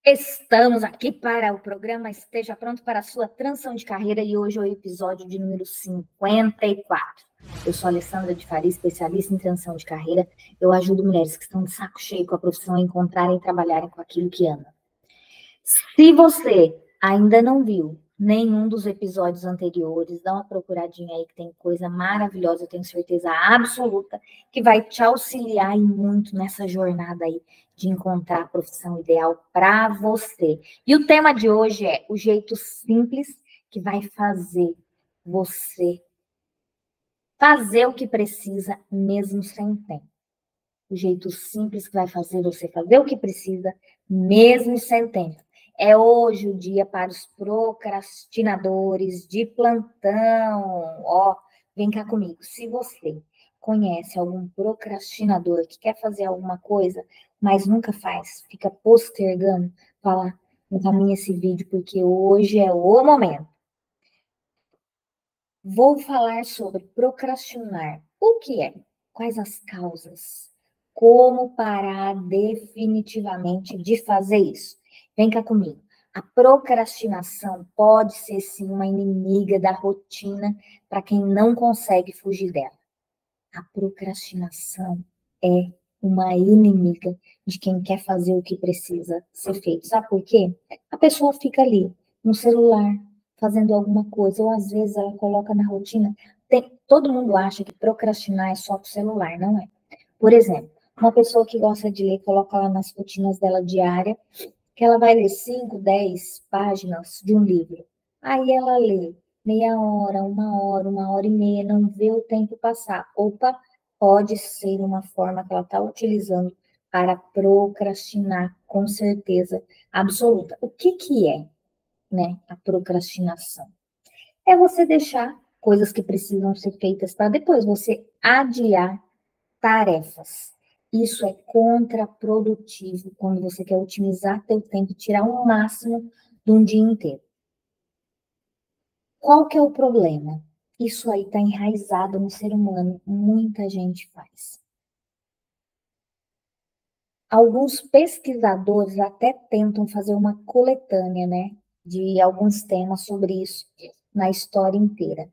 Estamos aqui para o programa Esteja Pronto para a sua transição de carreira e hoje é o episódio de número 54. Eu sou a Alessandra de Faria, especialista em transição de carreira. Eu ajudo mulheres que estão de saco cheio com a profissão a encontrarem e trabalharem com aquilo que amam. Se você ainda não viu nenhum dos episódios anteriores, dá uma procuradinha aí que tem coisa maravilhosa, eu tenho certeza absoluta que vai te auxiliar e muito nessa jornada aí de encontrar a profissão ideal para você. E o tema de hoje é o jeito simples que vai fazer você fazer o que precisa mesmo sem tempo. O jeito simples que vai fazer você fazer o que precisa mesmo sem tempo. É hoje o dia para os procrastinadores de plantão. Ó, vem cá comigo. Se você conhece algum procrastinador que quer fazer alguma coisa, mas nunca faz, fica postergando, fala, encaminha esse vídeo, porque hoje é o momento. Vou falar sobre procrastinar. O que é? Quais as causas? Como parar definitivamente de fazer isso? Vem cá comigo. A procrastinação pode ser sim uma inimiga da rotina para quem não consegue fugir dela. A procrastinação é uma inimiga de quem quer fazer o que precisa ser feito. Sabe por quê? A pessoa fica ali no celular, fazendo alguma coisa, ou às vezes ela coloca na rotina. Todo mundo acha que procrastinar é só pro celular, não é? Por exemplo, uma pessoa que gosta de ler, coloca lá nas rotinas dela diária, que ela vai ler 5, 10 páginas de um livro. Aí ela lê meia hora, 1 hora e meia, não vê o tempo passar. Opa, pode ser uma forma que ela está utilizando para procrastinar, com certeza absoluta. O que é, né, a procrastinação? É você deixar coisas que precisam ser feitas para depois, você adiar tarefas. Isso é contraprodutivo quando você quer otimizar seu tempo e tirar o máximo de um dia inteiro. Qual que é o problema? Isso aí está enraizado no ser humano, muita gente faz. Alguns pesquisadores até tentam fazer uma coletânea, né, de alguns temas sobre isso na história inteira.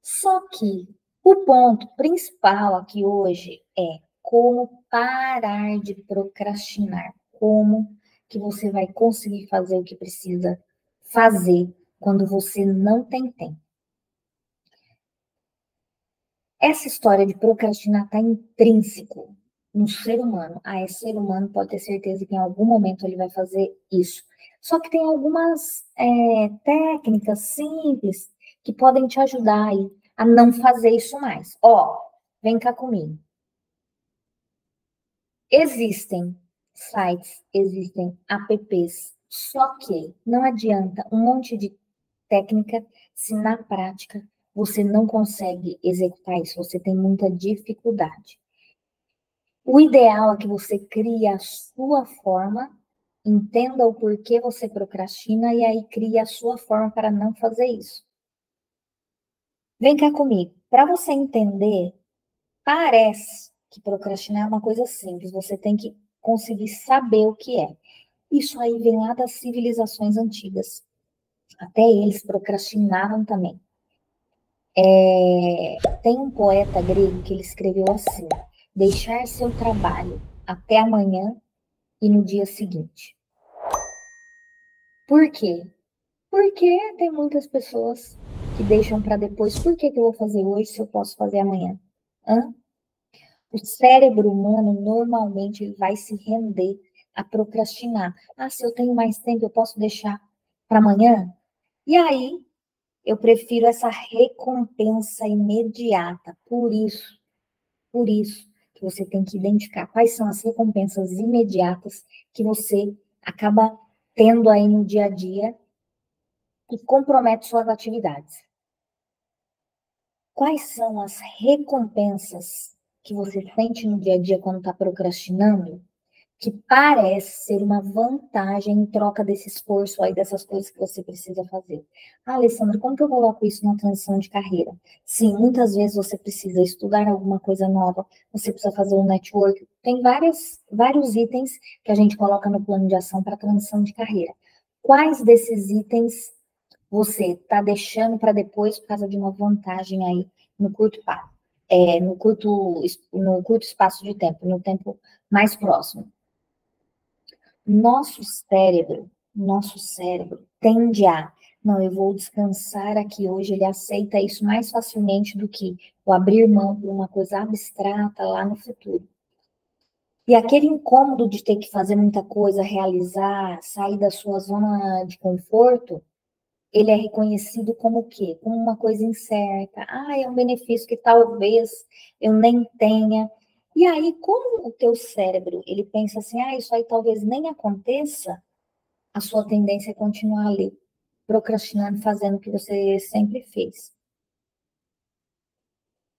Só que o ponto principal aqui hoje é como parar de procrastinar, como que você vai conseguir fazer o que precisa fazer quando você não tem tempo. Essa história de procrastinar está intrínseco no ser humano. É ser humano, pode ter certeza que em algum momento ele vai fazer isso. Só que tem algumas técnicas simples que podem te ajudar aí a não fazer isso mais. Ó, vem cá comigo. Existem sites, existem apps, só que não adianta um monte de técnica se na prática você não consegue executar isso, você tem muita dificuldade. O ideal é que você crie a sua forma, entenda o porquê você procrastina e aí crie a sua forma para não fazer isso. Vem cá comigo. Para você entender, parece que procrastinar é uma coisa simples, você tem que conseguir saber o que é. Isso aí vem lá das civilizações antigas. Até eles procrastinavam também. Tem um poeta grego que ele escreveu assim: deixar seu trabalho até amanhã e no dia seguinte. Por quê? Porque tem muitas pessoas que deixam para depois. Por que eu vou fazer hoje se eu posso fazer amanhã? O cérebro humano normalmente ele vai se render a procrastinar. Se eu tenho mais tempo, eu posso deixar para amanhã? E aí, eu prefiro essa recompensa imediata. Por isso que você tem que identificar quais são as recompensas imediatas que você acaba tendo aí no dia a dia e compromete suas atividades. Quais são as recompensas que você sente no dia a dia quando está procrastinando? que parece ser uma vantagem em troca desse esforço aí, dessas coisas que você precisa fazer. Ah, Alessandra, como que eu coloco isso na transição de carreira? Sim, muitas vezes você precisa estudar alguma coisa nova, você precisa fazer um network. Tem vários itens que a gente coloca no plano de ação para transição de carreira. Quais desses itens você está deixando para depois por causa de uma vantagem aí no curto prazo? No curto espaço de tempo, no tempo mais próximo. Nosso cérebro tende a, não, eu vou descansar aqui hoje, ele aceita isso mais facilmente do que o abrir mão por uma coisa abstrata lá no futuro. E aquele incômodo de ter que fazer muita coisa, realizar, sair da sua zona de conforto, ele é reconhecido como o quê? Como uma coisa incerta. Ah, é um benefício que talvez eu nem tenha. E aí, como o teu cérebro, ele pensa assim, ah, isso aí talvez nem aconteça, a sua tendência é continuar ali, procrastinando, fazendo o que você sempre fez.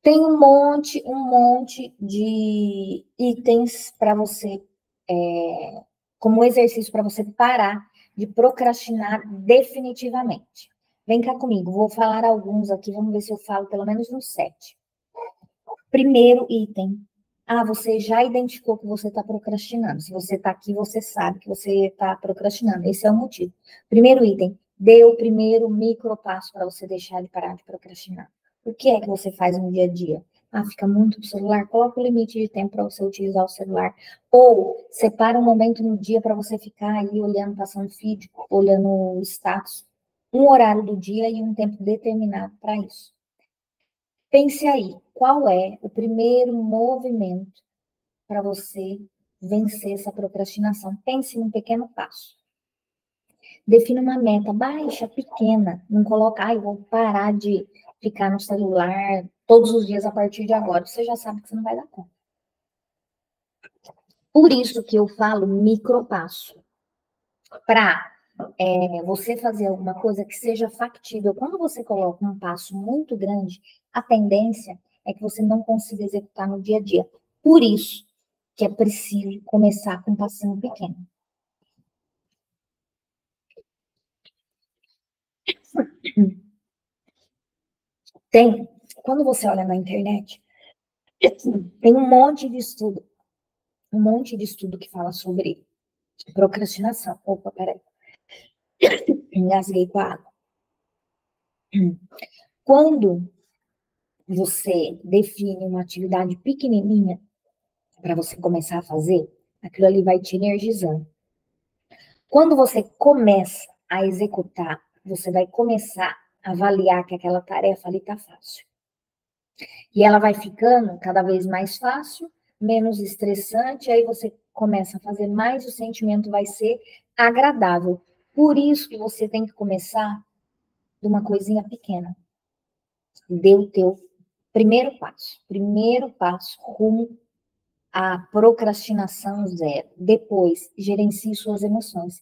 Tem um monte de itens para você, como exercício para você parar de procrastinar definitivamente. Vem cá comigo, vou falar alguns aqui, vamos ver se eu falo pelo menos uns 7. Primeiro item. Ah, você já identificou que você está procrastinando. Se você está aqui, você sabe que você está procrastinando. Esse é o motivo. Primeiro item. Dê o primeiro micro passo para você deixar de parar de procrastinar. O que é que você faz no dia a dia? Ah, fica muito no celular. Coloca o limite de tempo para você utilizar o celular. Ou separa um momento no dia para você ficar aí olhando, passando feed, olhando o status. Um horário do dia e um tempo determinado para isso. Pense aí, qual é o primeiro movimento para você vencer essa procrastinação? Pense num pequeno passo. Defina uma meta baixa, pequena. Não coloca, eu vou parar de ficar no celular todos os dias a partir de agora. Você já sabe que você não vai dar conta. Por isso que eu falo micropasso. Para você fazer alguma coisa que seja factível. Quando você coloca um passo muito grande, a tendência é que você não consiga executar no dia a dia. Por isso que é preciso começar com um passinho pequeno. Quando você olha na internet, tem um monte de estudo que fala sobre procrastinação. Opa, peraí, engasguei com a água. Quando você define uma atividade pequenininha para você começar a fazer, aquilo ali vai te energizando. Quando você começa a executar, você vai começar a avaliar que aquela tarefa ali está fácil. E ela vai ficando cada vez mais fácil, menos estressante, aí você começa a fazer mais, o sentimento vai ser agradável. Por isso que você tem que começar de uma coisinha pequena. Dê o teu primeiro passo rumo à procrastinação zero. Depois, gerencie suas emoções.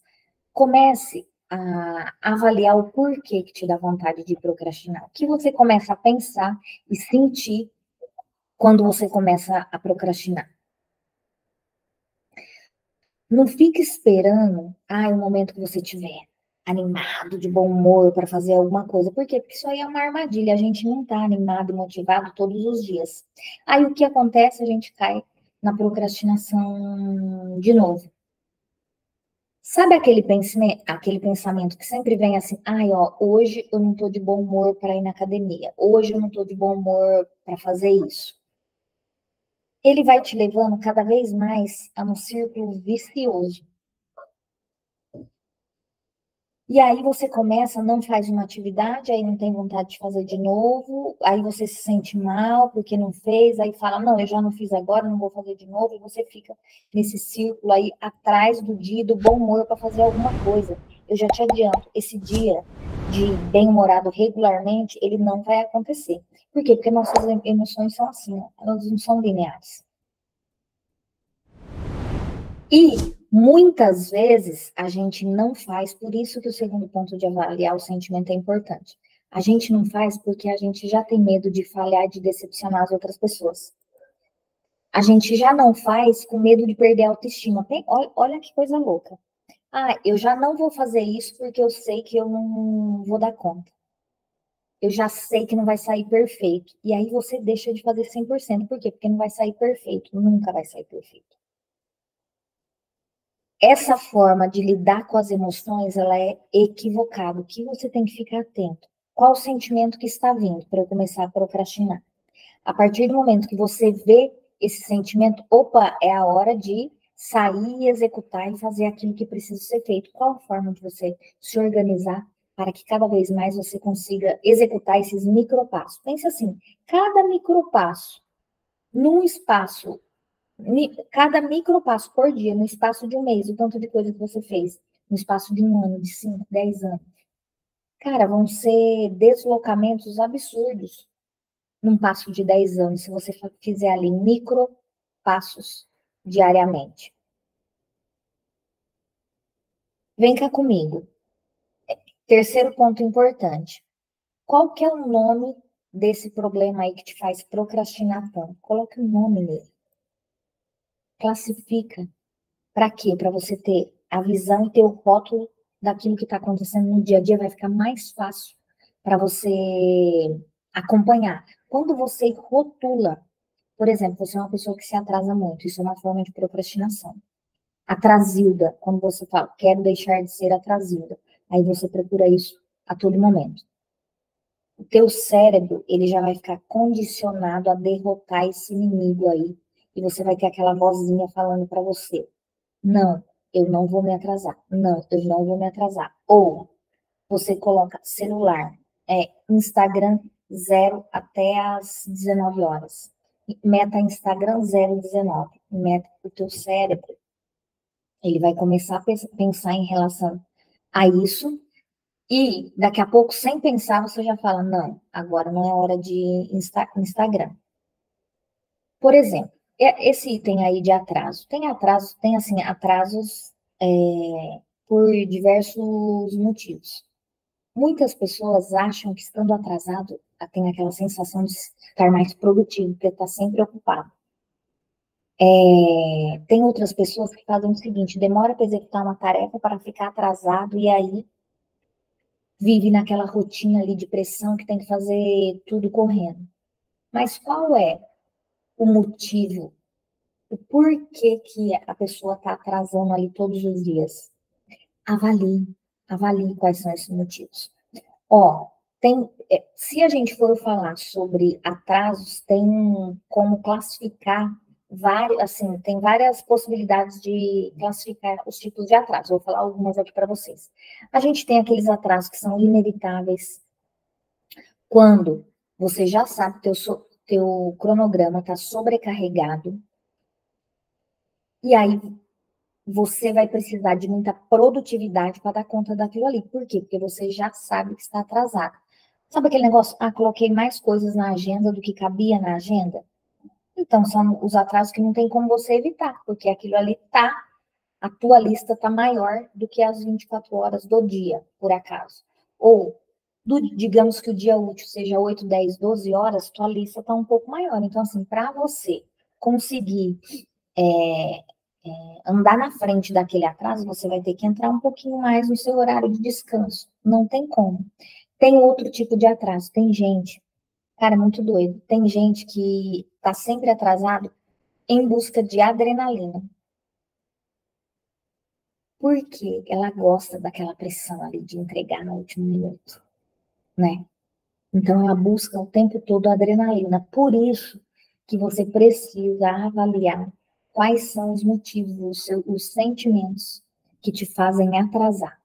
Comece a avaliar o porquê que te dá vontade de procrastinar. O que você começa a pensar e sentir quando você começa a procrastinar. Não fique esperando, o momento que você estiver animado, de bom humor para fazer alguma coisa. Por quê? Porque isso aí é uma armadilha. A gente não está animado e motivado todos os dias. Aí o que acontece? A gente cai na procrastinação de novo. Sabe aquele pensamento que sempre vem assim, hoje eu não estou de bom humor para ir na academia, hoje eu não estou de bom humor para fazer isso. Ele vai te levando cada vez mais a um círculo vicioso. E aí você começa, não faz uma atividade, aí não tem vontade de fazer de novo, aí você se sente mal porque não fez, aí fala, não, eu já não fiz agora, não vou fazer de novo, e você fica nesse círculo aí atrás do dia do bom humor para fazer alguma coisa. Eu já te adianto, esse dia de bem-humorado regularmente, ele não vai acontecer. Por quê? Porque nossas emoções são assim, elas não são lineares. E muitas vezes a gente não faz, por isso que o segundo ponto de avaliar o sentimento é importante. A gente não faz porque a gente já tem medo de falhar, de decepcionar as outras pessoas. A gente já não faz com medo de perder a autoestima. Olha que coisa louca. Ah, eu já não vou fazer isso porque eu sei que eu não vou dar conta. Eu já sei que não vai sair perfeito. E aí você deixa de fazer 100%. Por quê? Porque não vai sair perfeito. Nunca vai sair perfeito. Essa forma de lidar com as emoções, ela é equivocada. O que você tem que ficar atento? Qual o sentimento que está vindo para eu começar a procrastinar? A partir do momento que você vê esse sentimento, opa, é a hora de sair e executar e fazer aquilo que precisa ser feito. Qual a forma de você se organizar para que cada vez mais você consiga executar esses micropassos? Pense assim, cada micropasso num espaço, cada micropasso por dia, no espaço de um mês, o tanto de coisa que você fez, no espaço de um ano, de 5, 10 anos. Cara, vão ser deslocamentos absurdos num passo de 10 anos, se você fizer ali micro passos diariamente. Vem cá comigo. Terceiro ponto importante. Qual que é o nome desse problema aí que te faz procrastinar tanto? Coloque um nome nele. Classifica. Para quê? Para você ter a visão e ter o rótulo daquilo que está acontecendo no dia a dia. Vai ficar mais fácil para você acompanhar. Quando você rotula, por exemplo, você é uma pessoa que se atrasa muito, isso é uma forma de procrastinação. Atrasilda, quando você fala, quero deixar de ser atrasilda, aí você procura isso a todo momento. O teu cérebro, ele já vai ficar condicionado a derrotar esse inimigo aí, e você vai ter aquela vozinha falando para você, não, eu não vou me atrasar, não, eu não vou me atrasar. Ou você coloca celular, Instagram 0 até as 19 horas. Meta Instagram 019. Meta o teu cérebro. Ele vai começar a pensar em relação a isso. E daqui a pouco, sem pensar, você já fala, não, agora não é hora de Instagram. Por exemplo, esse item aí de atraso. Tem atraso, tem assim, atrasos por diversos motivos. Muitas pessoas acham que estando atrasado, tem aquela sensação de estar mais produtivo, porque está sempre ocupado. Tem outras pessoas que fazem o seguinte, demora para executar uma tarefa para ficar atrasado e aí vive naquela rotina ali de pressão que tem que fazer tudo correndo. Mas qual é o motivo, o porquê que a pessoa está atrasando ali todos os dias? Avalie quais são esses motivos. Ó, se a gente for falar sobre atrasos, tem como classificar vários, assim, tem várias possibilidades de classificar os tipos de atraso. Vou falar algumas aqui para vocês. A gente tem aqueles atrasos que são inevitáveis, quando você já sabe que teu cronograma está sobrecarregado, e aí você vai precisar de muita produtividade para dar conta daquilo ali. Por quê? Porque você já sabe que está atrasado. Sabe aquele negócio? Ah, coloquei mais coisas na agenda do que cabia na agenda? Então, são os atrasos que não tem como você evitar, porque aquilo ali tá, a tua lista tá maior do que as 24 horas do dia, por acaso. Ou, digamos que o dia útil seja 8, 10, 12 horas, tua lista tá um pouco maior. Então, assim, para você conseguir andar na frente daquele atraso, você vai ter que entrar um pouquinho mais no seu horário de descanso. Não tem como. Tem outro tipo de atraso. Tem gente, cara, é muito doido. Tem gente que tá sempre atrasado em busca de adrenalina. Porque ela gosta daquela pressão ali de entregar no último minuto, né? Então ela busca o tempo todo adrenalina. Por isso que você precisa avaliar quais são os motivos, os sentimentos que te fazem atrasar.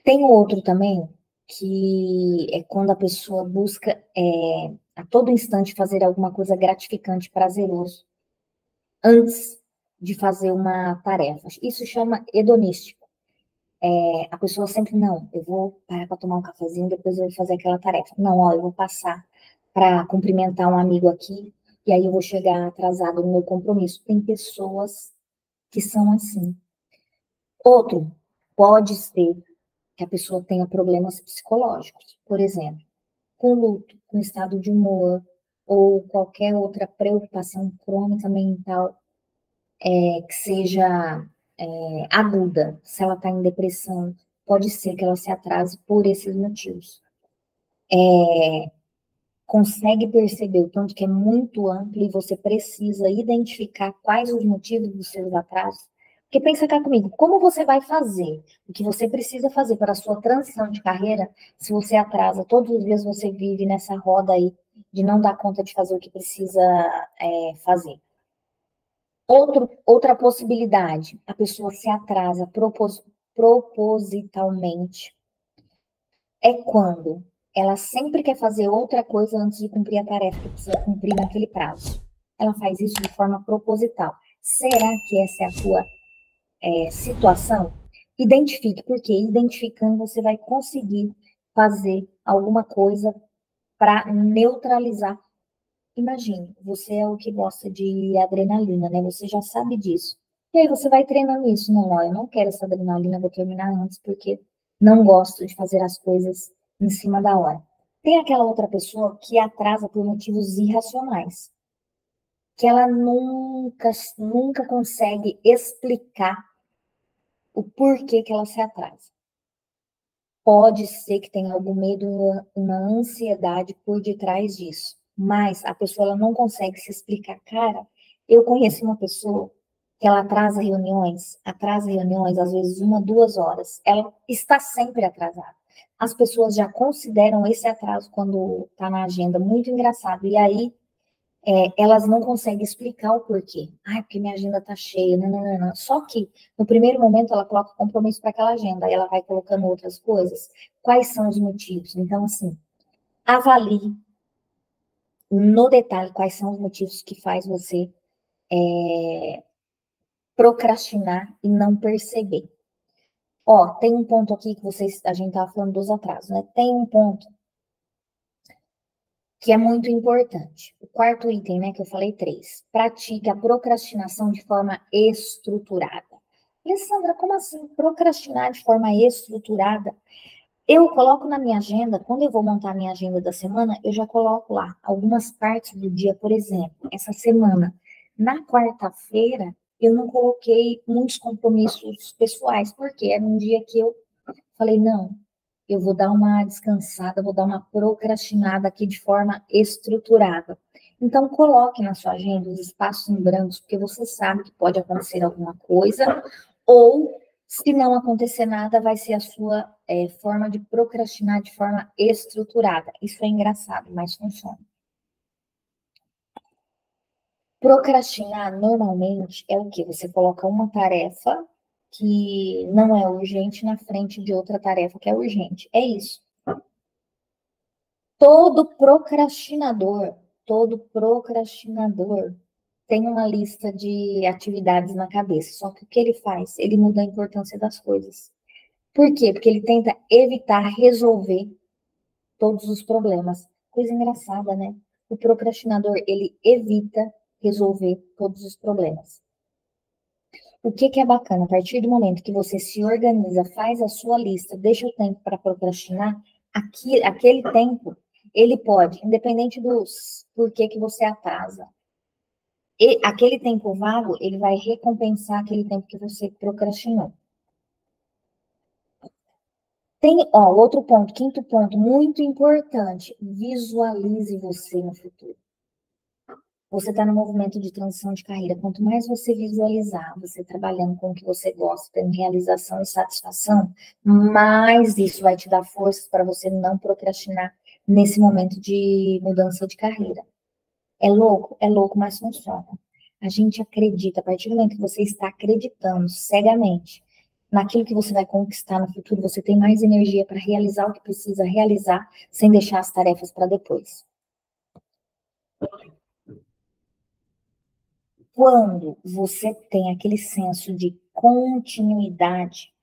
Tem outro também, que é quando a pessoa busca a todo instante fazer alguma coisa gratificante, prazeroso, antes de fazer uma tarefa. Isso chama hedonístico. A pessoa sempre, não, eu vou parar para tomar um cafezinho, depois eu vou fazer aquela tarefa. Não, ó, eu vou passar para cumprimentar um amigo aqui, e aí eu vou chegar atrasado no meu compromisso. Tem pessoas que são assim. Outro, pode ser que a pessoa tenha problemas psicológicos, por exemplo, com luto, com estado de humor. ou qualquer outra preocupação crônica mental que seja aguda, se ela está em depressão, pode ser que ela se atrase por esses motivos. Consegue perceber o tanto que é muito amplo e você precisa identificar quais os motivos dos seus atrasos? Porque pensa cá comigo, como você vai fazer o que você precisa fazer para a sua transição de carreira se você atrasa? Todos os dias você vive nessa roda aí de não dar conta de fazer o que precisa fazer. Outra possibilidade, a pessoa se atrasa propositalmente, é quando ela sempre quer fazer outra coisa antes de cumprir a tarefa que precisa cumprir naquele prazo. Ela faz isso de forma proposital. Será que essa é a sua situação? Identifique, porque identificando você vai conseguir fazer alguma coisa para neutralizar. Imagine, você é o que gosta de adrenalina, né? Você já sabe disso. E aí você vai treinando isso. Não, ó, eu não quero essa adrenalina, vou terminar antes, porque não gosto de fazer as coisas em cima da hora. Tem aquela outra pessoa que atrasa por motivos irracionais, que ela nunca consegue explicar o porquê que ela se atrasa. Pode ser que tenha algum medo, uma ansiedade por detrás disso. Mas a pessoa ela não consegue se explicar. Cara, eu conheci uma pessoa que ela atrasa reuniões às vezes 1, 2 horas. Ela está sempre atrasada. As pessoas já consideram esse atraso quando está na agenda muito engraçado. E aí elas não conseguem explicar o porquê. Ah, porque minha agenda está cheia, não. Só que, no primeiro momento, ela coloca compromisso para aquela agenda, aí ela vai colocando outras coisas. Quais são os motivos? Então, assim, avalie no detalhe quais são os motivos que faz você procrastinar e não perceber. Ó, tem um ponto aqui que a gente estava falando dos atrasos, né? Tem um ponto que é muito importante. O quarto item, né, que eu falei 3. Pratique a procrastinação de forma estruturada. Alessandra, como assim procrastinar de forma estruturada? Eu coloco na minha agenda, quando eu vou montar a minha agenda da semana, eu já coloco lá algumas partes do dia, por exemplo, essa semana. Na quarta-feira, eu não coloquei muitos compromissos pessoais, porque era um dia que eu falei, não, eu vou dar uma descansada, vou dar uma procrastinada aqui de forma estruturada. Então, coloque na sua agenda os espaços em brancos, porque você sabe que pode acontecer alguma coisa, ou, se não acontecer nada, vai ser a sua forma de procrastinar de forma estruturada. Isso é engraçado, mas funciona. Procrastinar, normalmente, é o quê? Você coloca uma tarefa que não é urgente na frente de outra tarefa que é urgente. É isso. Todo procrastinador tem uma lista de atividades na cabeça. Só que o que ele faz? Ele muda a importância das coisas. Por quê? Porque ele tenta evitar resolver todos os problemas. Coisa engraçada, né? O procrastinador, ele evita resolver todos os problemas. O que é bacana? A partir do momento que você se organiza, faz a sua lista, deixa o tempo para procrastinar, aquele tempo, ele pode, independente dos por que você atrasa, e aquele tempo vago, ele vai recompensar aquele tempo que você procrastinou. Tem, ó, outro ponto, quinto ponto, muito importante, visualize você no futuro. Você está no movimento de transição de carreira. Quanto mais você visualizar, você trabalhando com o que você gosta, tendo realização e satisfação, mais isso vai te dar forças para você não procrastinar nesse momento de mudança de carreira. É louco, mas funciona. A gente acredita, a partir do momento que você está acreditando cegamente naquilo que você vai conquistar no futuro, você tem mais energia para realizar o que precisa realizar, sem deixar as tarefas para depois. Quando você tem aquele senso de continuidade,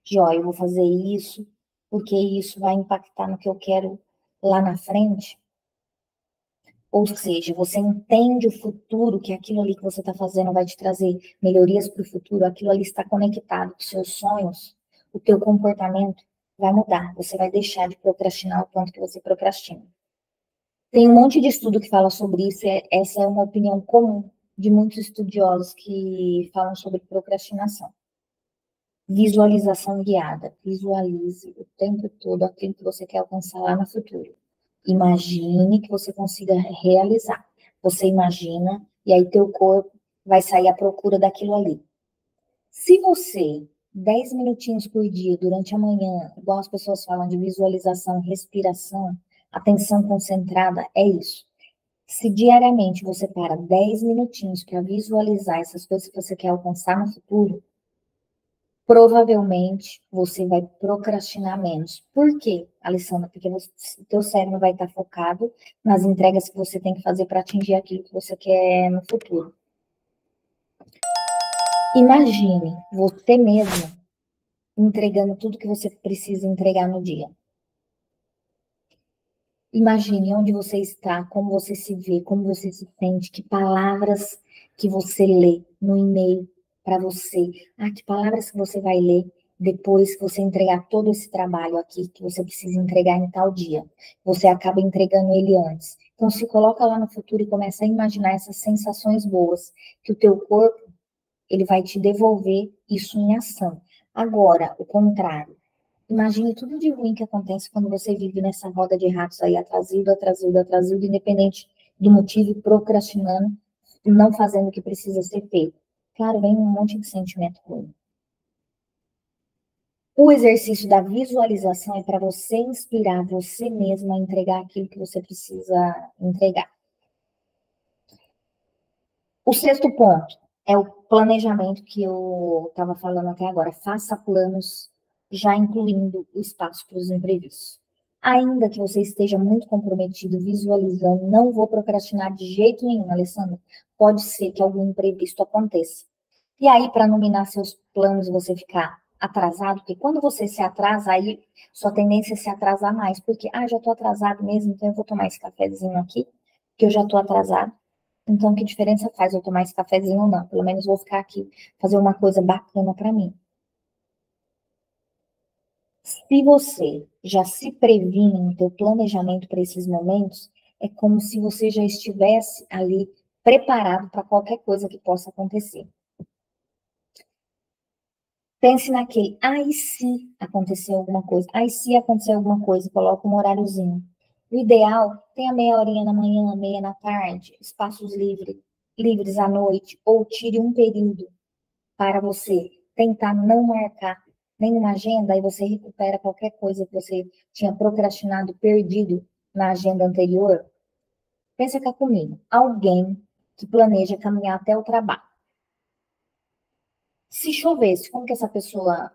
de ó, eu vou fazer isso, porque isso vai impactar no que eu quero lá na frente, ou seja, você entende o futuro, que aquilo ali que você está fazendo vai te trazer melhorias para o futuro, aquilo ali está conectado com seus sonhos, o teu comportamento vai mudar, você vai deixar de procrastinar o tanto que você procrastina. Tem um monte de estudo que fala sobre isso, essa é uma opinião comum de muitos estudiosos que falam sobre procrastinação. Visualização guiada. Visualize o tempo todo aquilo que você quer alcançar lá no futuro. Imagine que você consiga realizar. Você imagina e aí teu corpo vai sair à procura daquilo ali. Se você 10 minutinhos por dia durante a manhã, igual as pessoas falam de visualização, respiração, atenção concentrada, é isso. Se diariamente você para 10 minutinhos para visualizar essas coisas que você quer alcançar no futuro, provavelmente você vai procrastinar menos. Por quê, Alessandra? Porque o teu cérebro vai estar focado nas entregas que você tem que fazer para atingir aquilo que você quer no futuro. Imagine você mesmo entregando tudo que você precisa entregar no dia. Imagine onde você está, como você se vê, como você se sente, que palavras que você lê no e-mail para você. Que palavras que você vai ler depois que você entregar todo esse trabalho aqui que você precisa entregar em tal dia. Você acaba entregando ele antes. Então se coloca lá no futuro e começa a imaginar essas sensações boas que o teu corpo ele vai te devolver isso em ação. Agora, o contrário. Imagine tudo de ruim que acontece quando você vive nessa roda de ratos aí, atrasado, independente do motivo, procrastinando, não fazendo o que precisa ser feito. Claro, vem um monte de sentimento ruim. O exercício da visualização é para você inspirar você mesmo a entregar aquilo que você precisa entregar. O sexto ponto é o planejamento que eu estava falando até agora. Faça planos já incluindo o espaço para os imprevistos. Ainda que você esteja muito comprometido, visualizando, não vou procrastinar de jeito nenhum, Alessandra. Pode ser que algum imprevisto aconteça. E aí, para não minar seus planos e você ficar atrasado, porque quando você se atrasa, aí sua tendência é se atrasar mais, porque, já estou atrasado mesmo, então eu vou tomar esse cafezinho aqui, que eu já estou atrasado. Então, que diferença faz eu tomar esse cafezinho ou não? Pelo menos vou ficar aqui, fazer uma coisa bacana para mim. Se você já se previne no teu planejamento para esses momentos, é como se você já estivesse ali preparado para qualquer coisa que possa acontecer. Pense naquele, e se acontecer alguma coisa? E se acontecer alguma coisa? Coloca um horáriozinho. O ideal, tenha meia horinha na manhã, meia na tarde, espaços livres à noite, ou tire um período para você tentar não marcar nenhuma agenda, aí você recupera qualquer coisa que você tinha procrastinado, perdido na agenda anterior. Pensa cá comigo, alguém que planeja caminhar até o trabalho. Se chovesse, como que essa pessoa,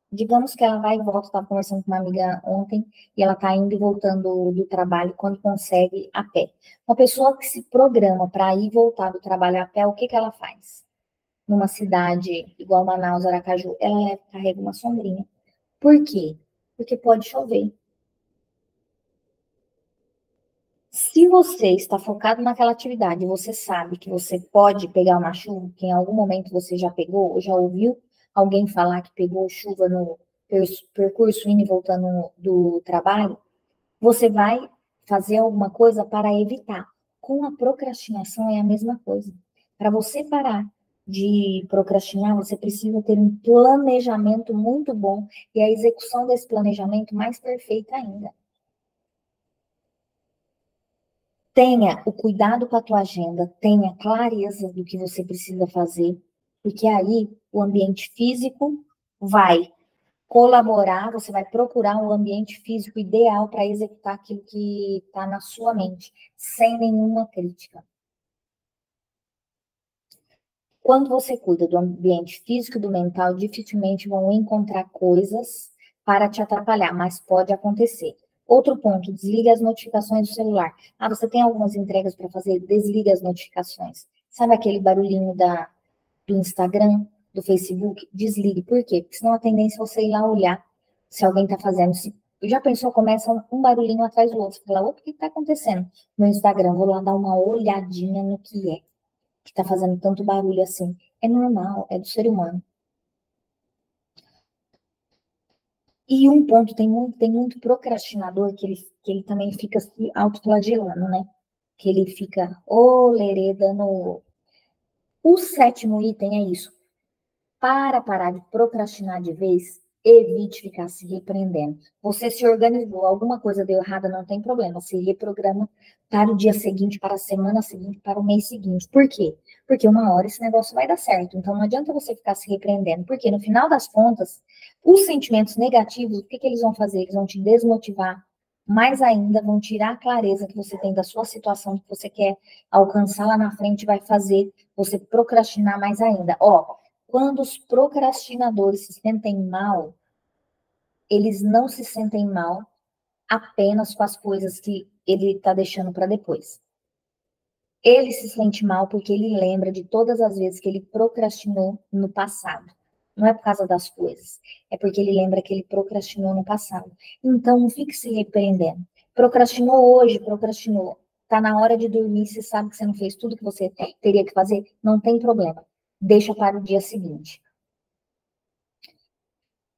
digamos que ela vai e volta, estava conversando com uma amiga ontem, e ela está indo e voltando do trabalho quando consegue a pé. Uma pessoa que se programa para ir e voltar do trabalho a pé, o que que ela faz? Numa cidade igual Manaus, Aracaju, ela carrega uma sombrinha. Por quê? Porque pode chover. Se você está focado naquela atividade, você sabe que você pode pegar uma chuva, que em algum momento você já pegou, ou já ouviu alguém falar que pegou chuva no percurso indo e voltando do trabalho, você vai fazer alguma coisa para evitar. Com a procrastinação é a mesma coisa. Para você parar de procrastinar, você precisa ter um planejamento muito bom e a execução desse planejamento mais perfeita ainda. Tenha o cuidado com a tua agenda, tenha clareza do que você precisa fazer, porque aí o ambiente físico vai colaborar, você vai procurar um ambiente físico ideal para executar aquilo que está na sua mente, sem nenhuma crítica. Quando você cuida do ambiente físico e do mental, dificilmente vão encontrar coisas para te atrapalhar, mas pode acontecer. Outro ponto, desliga as notificações do celular. Você tem algumas entregas para fazer, desliga as notificações. Sabe aquele barulhinho do Instagram, do Facebook? Desligue. Por quê? Porque senão a tendência é você ir lá olhar se alguém está fazendo. Se, já pensou, começa um barulhinho atrás do outro. Você fala, opa, o que está acontecendo no Instagram? Vou lá dar uma olhadinha no que é que está fazendo tanto barulho assim. É normal, é do ser humano. E um ponto, tem muito procrastinador que ele também fica se autoflagelando, né? Que ele fica, lerê, dando... O sétimo item é isso. Para parar de procrastinar de vez, evite ficar se repreendendo. Você se organizou, alguma coisa deu errada, não tem problema. Se reprograma para o dia seguinte, para a semana seguinte, para o mês seguinte. Por quê? Porque uma hora esse negócio vai dar certo. Então não adianta você ficar se repreendendo, porque no final das contas, os sentimentos negativos, o que eles vão fazer? Eles vão te desmotivar mais ainda, vão tirar a clareza que você tem da sua situação, que você quer alcançar lá na frente, vai fazer você procrastinar mais ainda. Quando os procrastinadores se sentem mal, eles não se sentem mal apenas com as coisas que ele está deixando para depois. Ele se sente mal porque ele lembra de todas as vezes que ele procrastinou no passado. Não é por causa das coisas, é porque ele lembra que ele procrastinou no passado. Então, não fique se repreendendo. Procrastinou hoje, procrastinou. Está na hora de dormir, você sabe que você não fez tudo que você teria que fazer, não tem problema. Deixa para o dia seguinte.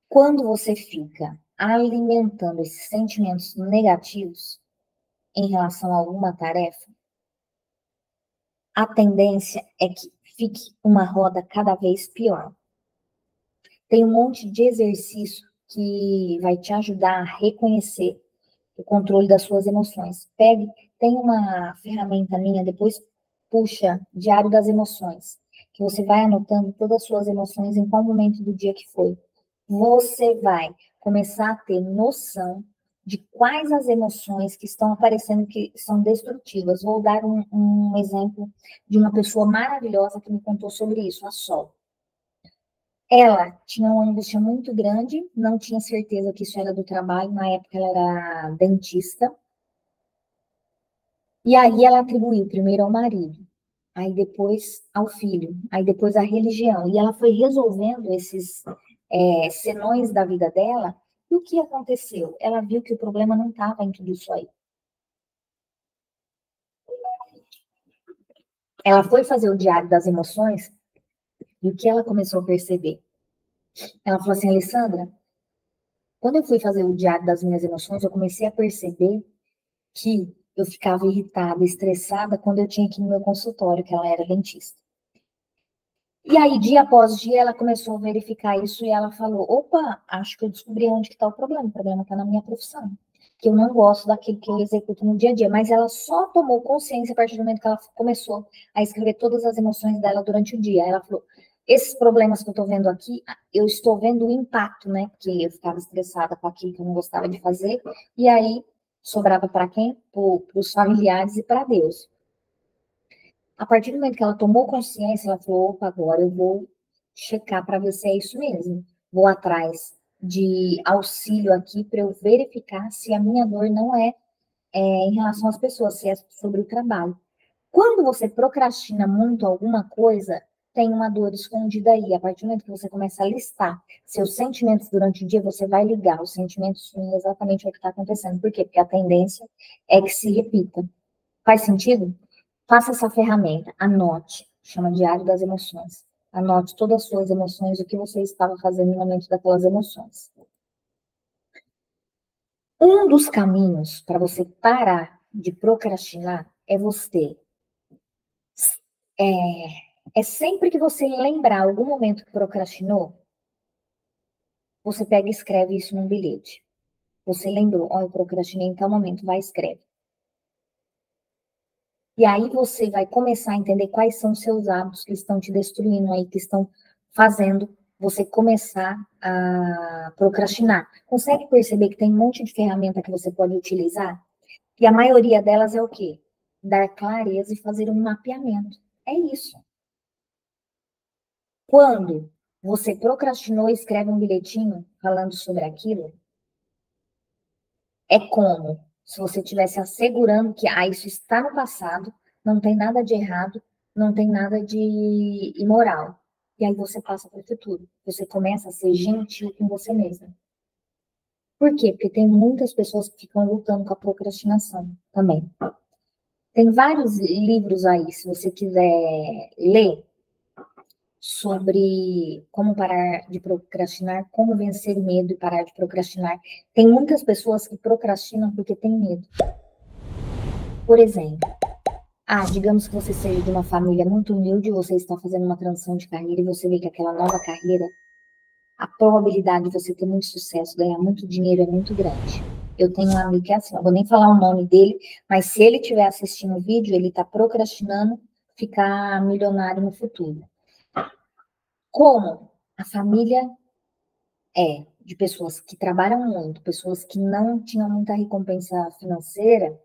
Quando você fica alimentando esses sentimentos negativos em relação a alguma tarefa, a tendência é que fique uma roda cada vez pior. Tem um monte de exercício que vai te ajudar a reconhecer o controle das suas emoções. Tem uma ferramenta minha, depois puxa, Diário das Emoções, que você vai anotando todas as suas emoções em qual momento do dia que foi. Você vai começar a ter noção de quais as emoções que estão aparecendo que são destrutivas. Vou dar um exemplo de uma pessoa maravilhosa que me contou sobre isso, a Sol. Ela tinha uma angústia muito grande, não tinha certeza que isso era do trabalho, na época ela era dentista. E aí ela atribuiu primeiro ao marido, aí depois ao filho, aí depois à religião. E ela foi resolvendo esses senões da vida dela. E o que aconteceu? Ela viu que o problema não estava em tudo isso aí. Ela foi fazer o diário das emoções e o que ela começou a perceber? Ela falou assim, Alessandra, quando eu fui fazer o diário das minhas emoções, eu comecei a perceber que eu ficava irritada, estressada quando eu tinha que ir no meu consultório, que ela era dentista. E aí, dia após dia, ela começou a verificar isso e ela falou, opa, acho que eu descobri onde que está o problema está na minha profissão, que eu não gosto daquilo que eu executo no dia a dia, mas ela só tomou consciência a partir do momento que ela começou a escrever todas as emoções dela durante o dia. Ela falou, esses problemas que eu estou vendo aqui, eu estou vendo o impacto, né, porque eu ficava estressada com aquilo que eu não gostava de fazer, e aí sobrava para quem? Para os familiares e para Deus. A partir do momento que ela tomou consciência, ela falou, opa, agora eu vou checar para ver se é isso mesmo. Vou atrás de auxílio aqui para eu verificar se a minha dor não é, em relação às pessoas, se é sobre o trabalho. Quando você procrastina muito alguma coisa, tem uma dor escondida aí. A partir do momento que você começa a listar seus sentimentos durante o dia, você vai ligar os sentimentos com exatamente o que está acontecendo. Por quê? Porque a tendência é que se repita. Faz sentido? Faça essa ferramenta, anote, chama Diário das Emoções. Anote todas as suas emoções, o que você estava fazendo no momento daquelas emoções. Um dos caminhos para você parar de procrastinar é você. É sempre que você lembrar algum momento que procrastinou, você pega e escreve isso num bilhete. Você lembrou, eu procrastinei em tal momento, vai e escreve. E aí você vai começar a entender quais são os seus hábitos que estão te destruindo aí, que estão fazendo você começar a procrastinar. Consegue perceber que tem um monte de ferramenta que você pode utilizar? E a maioria delas é o quê? Dar clareza e fazer um mapeamento. É isso. Quando você procrastinou e escreve um bilhetinho falando sobre aquilo, é como se você estivesse assegurando que isso está no passado, não tem nada de errado, não tem nada de imoral. E aí você passa para o futuro. Você começa a ser gentil com você mesma. Por quê? Porque tem muitas pessoas que ficam lutando com a procrastinação também. Tem vários livros aí, se você quiser ler, sobre como parar de procrastinar, como vencer o medo e parar de procrastinar. Tem muitas pessoas que procrastinam porque têm medo. Por exemplo, digamos que você seja de uma família muito humilde, você está fazendo uma transição de carreira e você vê que aquela nova carreira, a probabilidade de você ter muito sucesso, ganhar muito dinheiro é muito grande. Eu tenho um amigo que é assim, não vou nem falar o nome dele, mas se ele estiver assistindo o vídeo, ele está procrastinando ficar milionário no futuro. Como a família é de pessoas que trabalham muito, pessoas que não tinham muita recompensa financeira,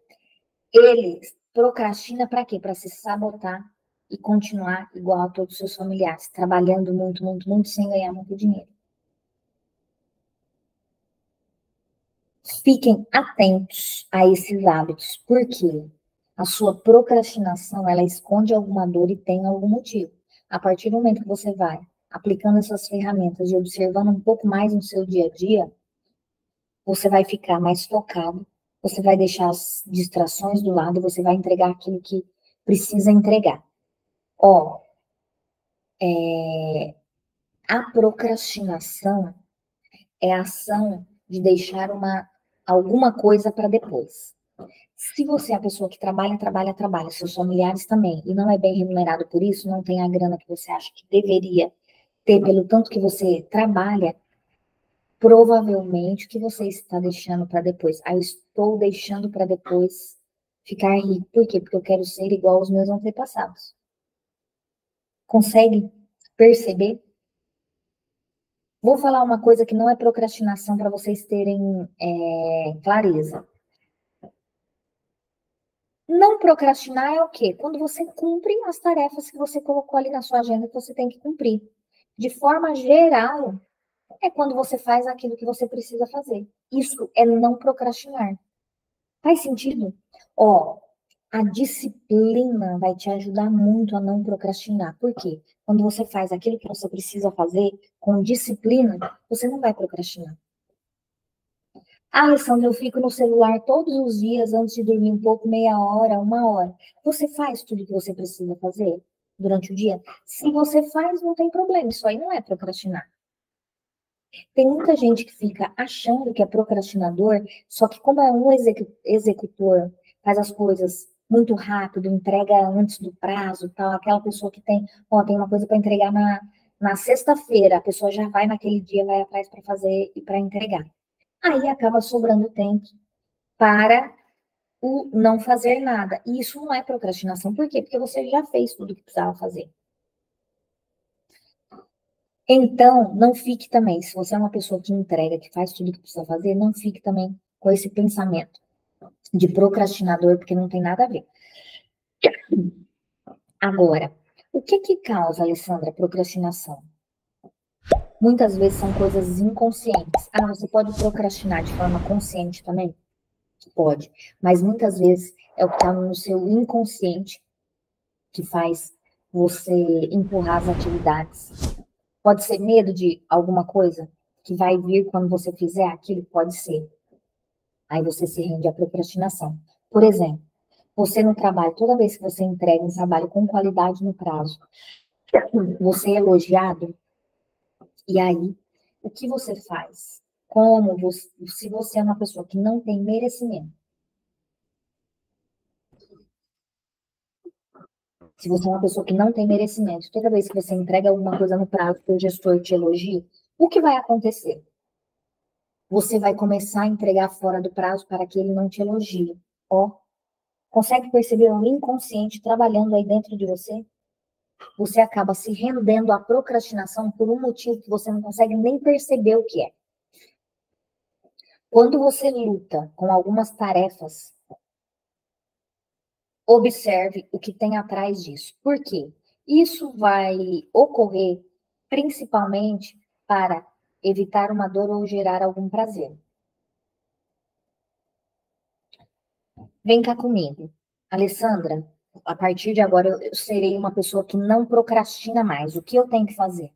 ele procrastina para quê? Para se sabotar e continuar igual a todos os seus familiares, trabalhando muito, muito, muito, sem ganhar muito dinheiro. Fiquem atentos a esses hábitos, porque a sua procrastinação, ela esconde alguma dor e tem algum motivo. A partir do momento que você vai aplicando essas ferramentas e observando um pouco mais no seu dia a dia, você vai ficar mais focado, você vai deixar as distrações do lado, você vai entregar aquilo que precisa entregar. A procrastinação é a ação de deixar alguma coisa para depois. Se você é a pessoa que trabalha, trabalha, trabalha, seus familiares também, e não é bem remunerado por isso, não tem a grana que você acha que deveria ter pelo tanto que você trabalha, provavelmente o que você está deixando para depois. Estou deixando para depois ficar rico. Por quê? Porque eu quero ser igual aos meus antepassados. Consegue perceber? Vou falar uma coisa que não é procrastinação para vocês terem clareza. Não procrastinar é o quê? Quando você cumpre as tarefas que você colocou ali na sua agenda que você tem que cumprir. De forma geral, é quando você faz aquilo que você precisa fazer. Isso é não procrastinar. Faz sentido? A disciplina vai te ajudar muito a não procrastinar. Por quê? Quando você faz aquilo que você precisa fazer com disciplina, você não vai procrastinar. Alessandra, eu fico no celular todos os dias antes de dormir um pouco, meia hora, uma hora. Você faz tudo que você precisa fazer durante o dia? Se você faz, não tem problema. Isso aí não é procrastinar. Tem muita gente que fica achando que é procrastinador, só que como é um executor, faz as coisas muito rápido, entrega antes do prazo, tal, aquela pessoa que tem uma coisa para entregar na sexta-feira, a pessoa já vai naquele dia, vai atrás para fazer e para entregar. Aí acaba sobrando tempo para o não fazer nada. E isso não é procrastinação. Por quê? Porque você já fez tudo que precisava fazer. Então, não fique também, se você é uma pessoa que entrega, que faz tudo que precisa fazer, não fique também com esse pensamento de procrastinador, porque não tem nada a ver. Agora, o que causa, Alessandra, procrastinação? Muitas vezes são coisas inconscientes. Você pode procrastinar de forma consciente também? Pode, mas muitas vezes é o que está no seu inconsciente que faz você empurrar as atividades. Pode ser medo de alguma coisa que vai vir quando você fizer aquilo? Pode ser. Aí você se rende à procrastinação. Por exemplo, você no trabalho, toda vez que você entrega um trabalho com qualidade no prazo, você é elogiado, e aí, o que você faz? Se você é uma pessoa que não tem merecimento, se você é uma pessoa que não tem merecimento, toda vez que você entrega alguma coisa no prazo que o gestor te elogia, o que vai acontecer? Você vai começar a entregar fora do prazo para que ele não te elogie. Consegue perceber o inconsciente trabalhando aí dentro de você? Você acaba se rendendo à procrastinação por um motivo que você não consegue nem perceber o que é. Quando você luta com algumas tarefas, observe o que tem atrás disso. Por quê? Isso vai ocorrer principalmente para evitar uma dor ou gerar algum prazer. Vem cá comigo. Alessandra, a partir de agora eu serei uma pessoa que não procrastina mais. O que eu tenho que fazer?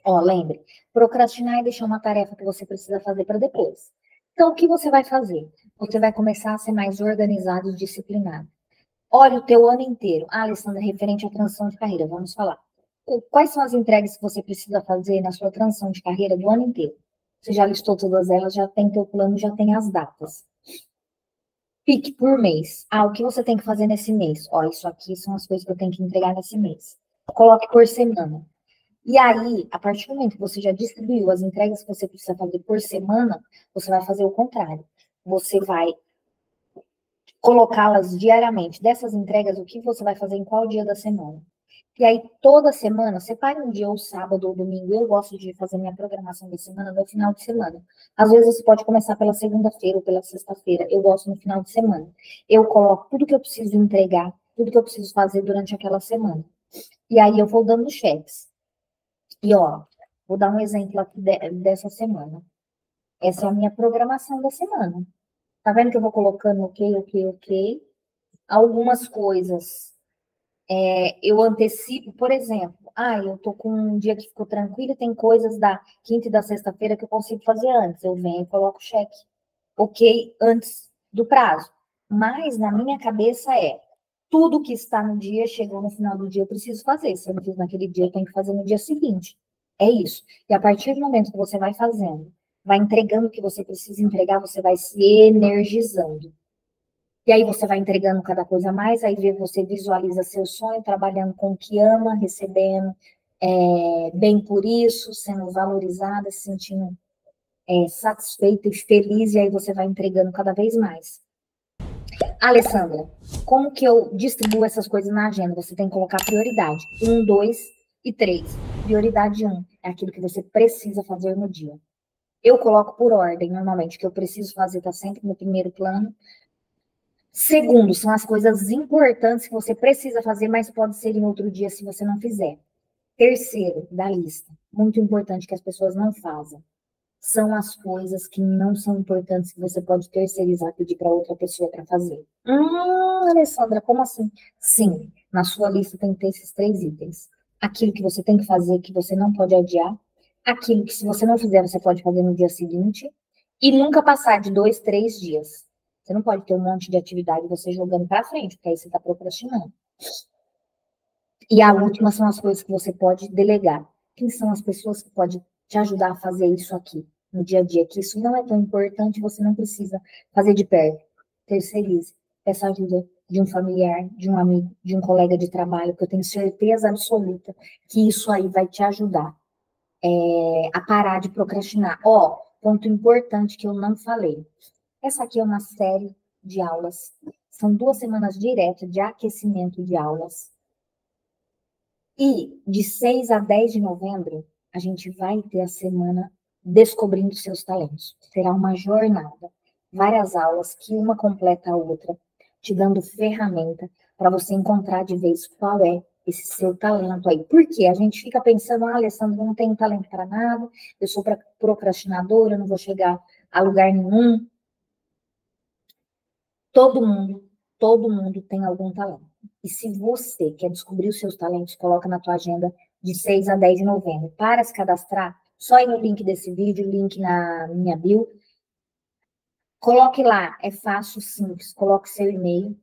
Lembre, procrastinar é deixar uma tarefa que você precisa fazer para depois. Então, o que você vai fazer? Você vai começar a ser mais organizado e disciplinado. Olha o teu ano inteiro. Alessandra, referente à transição de carreira, vamos falar. Quais são as entregas que você precisa fazer na sua transição de carreira do ano inteiro? Você já listou todas elas, já tem teu plano, já tem as datas. Pique por mês. Ah, o que você tem que fazer nesse mês? Ó, isso aqui são as coisas que eu tenho que entregar nesse mês. Coloque por semana. E aí, a partir do momento que você já distribuiu as entregas que você precisa fazer por semana, você vai fazer o contrário. Você vai colocá-las diariamente. Dessas entregas, o que você vai fazer em qual dia da semana? E aí, toda semana, separe um dia, ou sábado ou domingo. Eu gosto de fazer minha programação da semana no final de semana. Às vezes, você pode começar pela segunda-feira ou pela sexta-feira. Eu gosto no final de semana. Eu coloco tudo que eu preciso entregar, tudo que eu preciso fazer durante aquela semana. E aí, eu vou dando cheques. E, ó, vou dar um exemplo aqui dessa semana. Essa é a minha programação da semana. Tá vendo que eu vou colocando ok. Algumas coisas eu antecipo, por exemplo, eu tô com um dia que ficou tranquilo e tem coisas da quinta e da sexta-feira que eu consigo fazer antes. Eu venho e coloco cheque, ok, antes do prazo. Mas na minha cabeça tudo que está no dia, chegou no final do dia, eu preciso fazer. Se eu não fiz naquele dia, eu tenho que fazer no dia seguinte. É isso. E a partir do momento que você vai fazendo, vai entregando o que você precisa entregar, você vai se energizando. E aí você vai entregando cada coisa a mais, aí você visualiza seu sonho, trabalhando com o que ama, recebendo bem por isso, sendo valorizada, se sentindo satisfeita e feliz, e aí você vai entregando cada vez mais. Alessandra, como que eu distribuo essas coisas na agenda? Você tem que colocar prioridade. 1, 2 e 3. Prioridade 1 é aquilo que você precisa fazer no dia. Eu coloco por ordem, normalmente, o que eu preciso fazer está sempre no primeiro plano. Segundo, são as coisas importantes que você precisa fazer, mas pode ser em outro dia se você não fizer. Terceiro, da lista, muito importante que as pessoas não fazem, são as coisas que não são importantes que você pode terceirizar, pedir para outra pessoa para fazer. Alessandra, como assim? Sim, na sua lista tem que ter esses 3 itens. Aquilo que você tem que fazer, que você não pode adiar. Aquilo que, se você não fizer, você pode fazer no dia seguinte. E nunca passar de 2, 3 dias. Você não pode ter um monte de atividade você jogando para frente, porque aí você está procrastinando. E a última são as coisas que você pode delegar. Quem são as pessoas que podem te ajudar a fazer isso aqui no dia a dia? Que isso não é tão importante, você não precisa fazer de perto. Terceirize. Peça ajuda de um familiar, de um amigo, de um colega de trabalho, que eu tenho certeza absoluta que isso aí vai te ajudar a parar de procrastinar. Ponto importante que eu não falei. Essa aqui é uma série de aulas. São 2 semanas diretas de aquecimento de aulas. E de 6 a 10 de novembro, a gente vai ter a semana Descobrindo Seus Talentos. Será uma jornada, várias aulas, que uma completa a outra, te dando ferramenta para você encontrar de vez qual é esse seu talento aí. Porque a gente fica pensando, Alessandra, não tenho talento para nada, eu sou procrastinadora, eu não vou chegar a lugar nenhum. Todo mundo tem algum talento. E se você quer descobrir os seus talentos, coloca na tua agenda de 6 a 10 de novembro. Para se cadastrar, só ir no link desse vídeo, link na minha bio. Coloque lá, é fácil, simples. Coloque seu e-mail.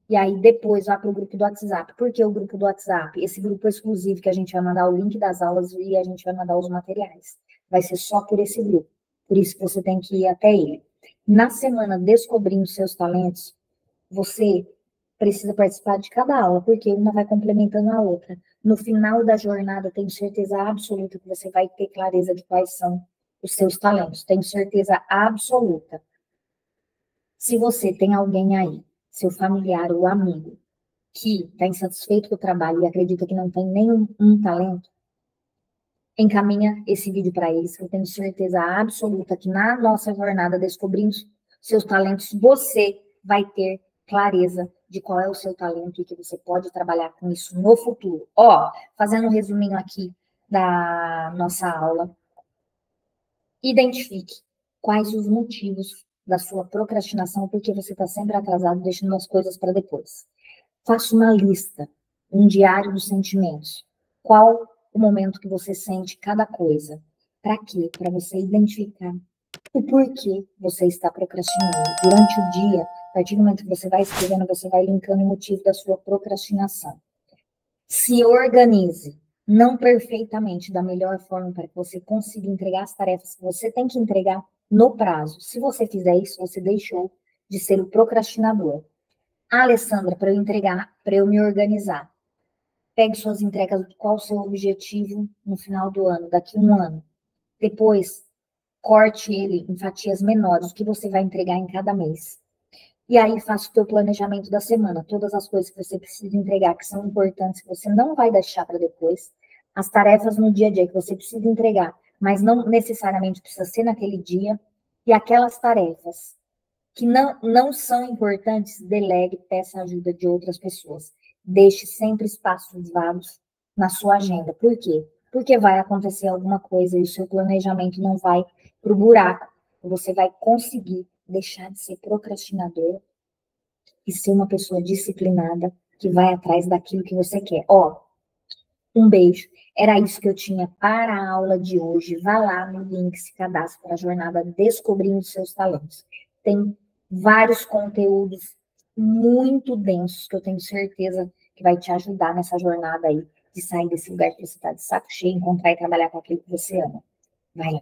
E aí depois vá para o grupo do WhatsApp. Por que o grupo do WhatsApp? Esse grupo é exclusivo, que a gente vai mandar o link das aulas e a gente vai mandar os materiais. Vai ser só por esse grupo. Por isso que você tem que ir até ele. Na semana Descobrindo Seus Talentos, você precisa participar de cada aula, porque uma vai complementando a outra. No final da jornada, tenho certeza absoluta que você vai ter clareza de quais são os seus talentos. Tenho certeza absoluta. Se você tem alguém aí, seu familiar ou amigo, que está insatisfeito com o trabalho e acredita que não tem nenhum talento, encaminha esse vídeo para eles, que eu tenho certeza absoluta que na nossa jornada Descobrindo Seus Talentos, você vai ter clareza de qual é o seu talento e que você pode trabalhar com isso no futuro. Fazendo um resuminho aqui da nossa aula, identifique quais os motivos da sua procrastinação, porque você está sempre atrasado, deixando as coisas para depois. Faça uma lista, um diário dos sentimentos. Qual o momento que você sente cada coisa? Para quê? Para você identificar o porquê você está procrastinando. Durante o dia, a partir do momento que você vai escrevendo, você vai linkando o motivo da sua procrastinação. Se organize. não perfeitamente, da melhor forma para que você consiga entregar as tarefas que você tem que entregar no prazo. Se você fizer isso, você deixou de ser o procrastinador. Alessandra, para eu entregar, para eu me organizar, pegue suas entregas, qual o seu objetivo no final do ano, daqui a um ano. Depois, corte ele em fatias menores, o que você vai entregar em cada mês. E aí, faça o teu planejamento da semana, todas as coisas que você precisa entregar, que são importantes, que você não vai deixar para depois, as tarefas no dia a dia que você precisa entregar, mas não necessariamente precisa ser naquele dia, e aquelas tarefas que não são importantes, delegue, peça ajuda de outras pessoas. Deixe sempre espaços vagos na sua agenda. Por quê? Porque vai acontecer alguma coisa e o seu planejamento não vai para o buraco. Você vai conseguir deixar de ser procrastinador e ser uma pessoa disciplinada que vai atrás daquilo que você quer. Ó, um beijo. Era isso que eu tinha para a aula de hoje. Vá lá no link, se cadastre para a jornada Descobrindo Seus Talentos. Tem vários conteúdos muito densos que eu tenho certeza que vai te ajudar nessa jornada aí de sair desse lugar que você está de saco cheio, encontrar e trabalhar com aquilo que você ama. Vai lá.